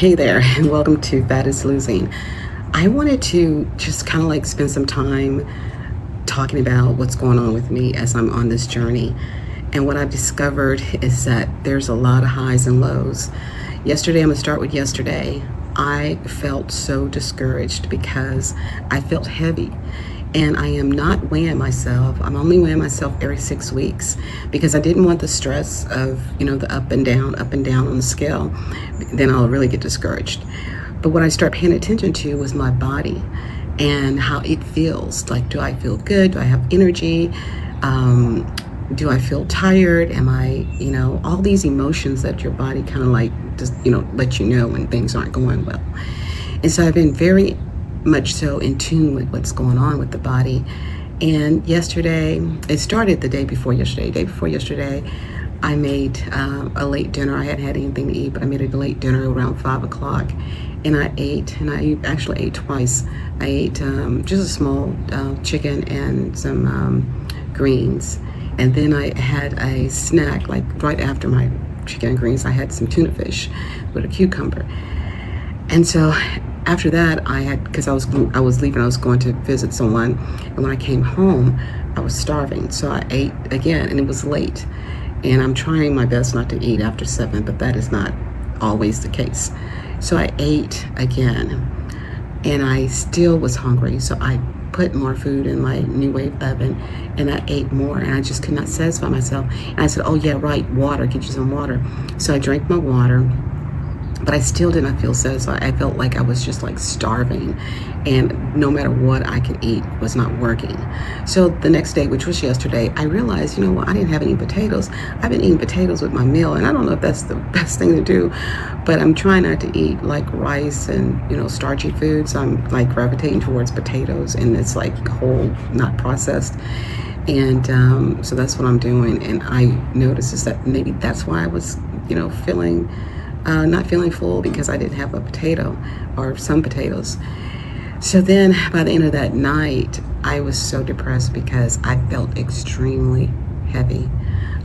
Hey there, and welcome to Fat is Losing. I wanted to just kind of like spend some time talking about what's going on with me as I'm on this journey. And what I've discovered is that there's a lot of highs and lows. Yesterday, I'm going to start with yesterday. I felt so discouraged because I felt heavy. And I am not weighing myself. I'm only weighing myself every 6 weeks because I didn't want the stress of, the up and down on the scale. Then I'll really get discouraged. But what I started paying attention to was my body and how it feels. Like, do I feel good? Do I have energy? Do I feel tired? Am I, all these emotions that your body kind of like just, let you know when things aren't going well. And so I've been very much so in tune with what's going on with the body. And yesterday, it started the day before yesterday. Day before yesterday, I made a late dinner. I hadn't had anything to eat, but I made a late dinner around 5 o'clock. And I ate, and I actually ate twice. I ate just a small chicken and some greens. And then I had a snack, like right after my chicken and greens, I had some tuna fish with a cucumber. And so after that, because I was leaving, I was going to visit someone, and when I came home, I was starving, so I ate again, and it was late. And I'm trying my best not to eat after 7, but that is not always the case. So I ate again, and I still was hungry, so I put more food in my NuWave oven, and I ate more, and I just could not satisfy myself. And I said, oh yeah, right, water, get you some water. So I drank my water, but I still did not feel satisfied. I felt like I was just like starving, and no matter what I could eat was not working. So the next day, which was yesterday, I realized, I didn't have any potatoes. I've been eating potatoes with my meal, and I don't know if that's the best thing to do, but I'm trying not to eat like rice and, starchy foods. I'm like gravitating towards potatoes, and it's like whole, not processed. And so that's what I'm doing. And I noticed is that maybe that's why I was, feeling not feeling full, because I didn't have a potato or some potatoes. So then by the end of that night, I was so depressed because I felt extremely heavy.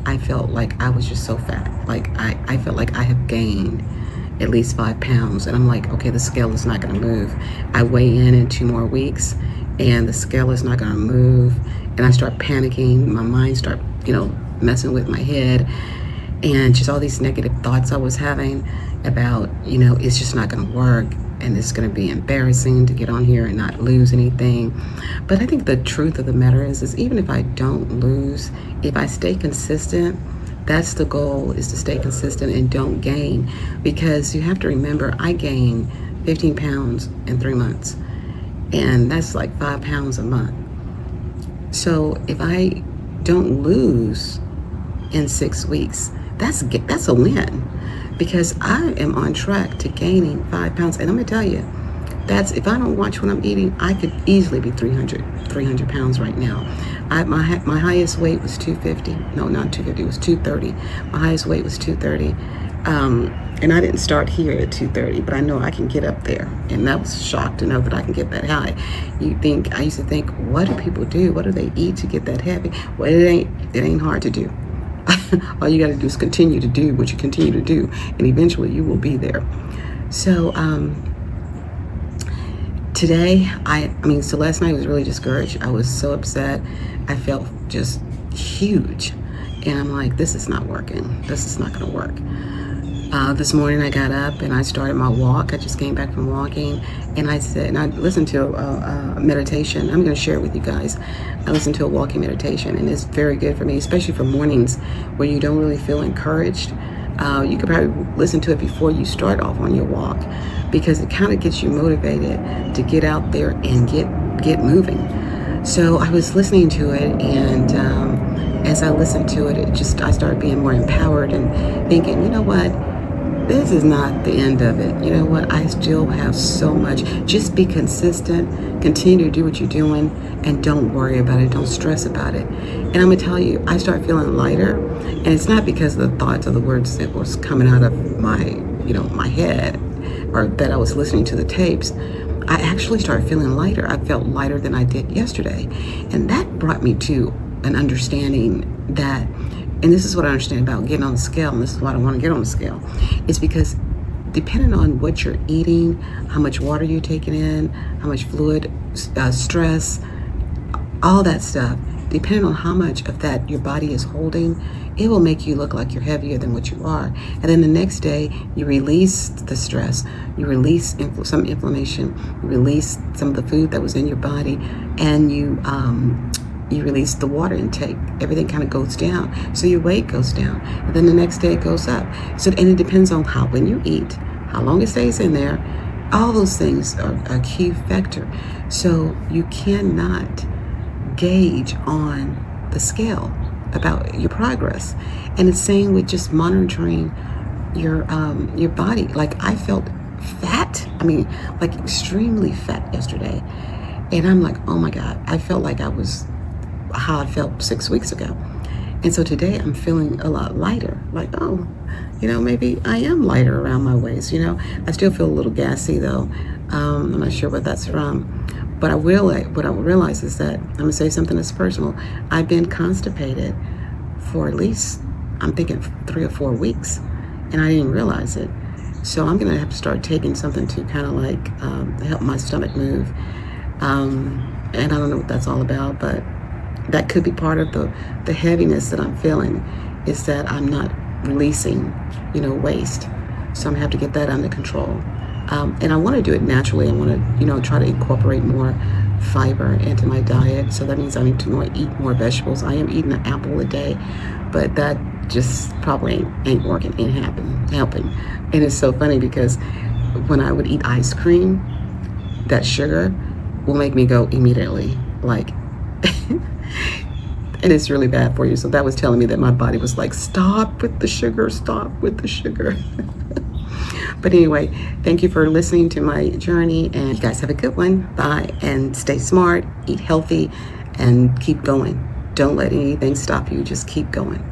I felt like I was just so fat. Like I felt like I have gained at least 5 pounds. And I'm like, okay, the scale is not gonna move. I weigh in 2 more weeks, and the scale is not gonna move. And I start panicking. My mind start, messing with my head. And just all these negative thoughts I was having about, it's just not going to work, and it's going to be embarrassing to get on here and not lose anything. But I think the truth of the matter is even if I don't lose, if I stay consistent, that's the goal, is to stay consistent and don't gain. Because you have to remember, I gained 15 pounds in 3 months, and that's like 5 pounds a month. So if I don't lose in 6 weeks, that's a win, because I am on track to gaining 5 pounds. And I'm gonna tell you, if I don't watch what I'm eating, I could easily be 300 pounds right now. My highest weight was 250. No, not 250. It was 230. My highest weight was 230. And I didn't start here at 230, but I know I can get up there. And that was shocked to know that I can get that high. I used to think, what do people do? What do they eat to get that heavy? Well, it ain't hard to do. All you got to do is continue to do what you continue to do, and eventually you will be there. So today, so last night I was really discouraged. I was so upset. I felt just huge, and I'm like, this is not working. This is not going to work. This morning I got up and I started my walk. I just came back from walking, and I listened to a meditation. I'm going to share it with you guys. I listened to a walking meditation, and it's very good for me, especially for mornings where you don't really feel encouraged. You could probably listen to it before you start off on your walk, because it kind of gets you motivated to get out there and get moving. So I was listening to it, and as I listened to it, I started being more empowered and thinking, you know what? This is not the end of it. You know what? I still have so much. Just be consistent, continue to do what you're doing, and don't worry about it. Don't stress about it. And I'm going to tell you, I start feeling lighter, and it's not because of the thoughts or the words that was coming out of my head, or that I was listening to the tapes. I actually started feeling lighter. I felt lighter than I did yesterday. And that brought me to an understanding that, and this is what I understand about getting on the scale, and this is why I want to get on the scale, is because depending on what you're eating, how much water you're taking in, how much fluid, stress, all that stuff, depending on how much of that your body is holding, it will make you look like you're heavier than what you are. And then the next day, you release the stress, you release some inflammation, you release some of the food that was in your body, and you release the water intake. Everything kind of goes down, so your weight goes down, and then the next day it goes up. So, and it depends on when you eat, how long it stays in there. All those things are a key factor. So you cannot gauge on the scale about your progress. And it's same with just monitoring your body. Like, I felt fat, like extremely fat yesterday, and I'm like, oh my God, I felt like I was how I felt 6 weeks ago. And so today I'm feeling a lot lighter, like, oh, maybe I am lighter around my waist. I still feel a little gassy though. I'm not sure what that's from. But what I realize is that, I'm gonna say something that's personal. I've been constipated for at least, I'm thinking 3 or 4 weeks, and I didn't realize it. So I'm gonna have to start taking something to kind of like help my stomach move. And I don't know what that's all about, but that could be part of the heaviness that I'm feeling, is that I'm not releasing, waste. So I'm gonna have to get that under control. And I want to do it naturally. I want to, try to incorporate more fiber into my diet. So that means I need to eat more vegetables. I am eating an apple a day, but that just probably ain't working, ain't helping. And it's so funny because when I would eat ice cream, that sugar will make me go immediately, like, and it's really bad for you. So that was telling me that my body was like, stop with the sugar, stop with the sugar. But anyway, thank you for listening to my journey, and you guys have a good one. Bye, and stay smart, eat healthy, and keep going. Don't let anything stop you. Just keep going.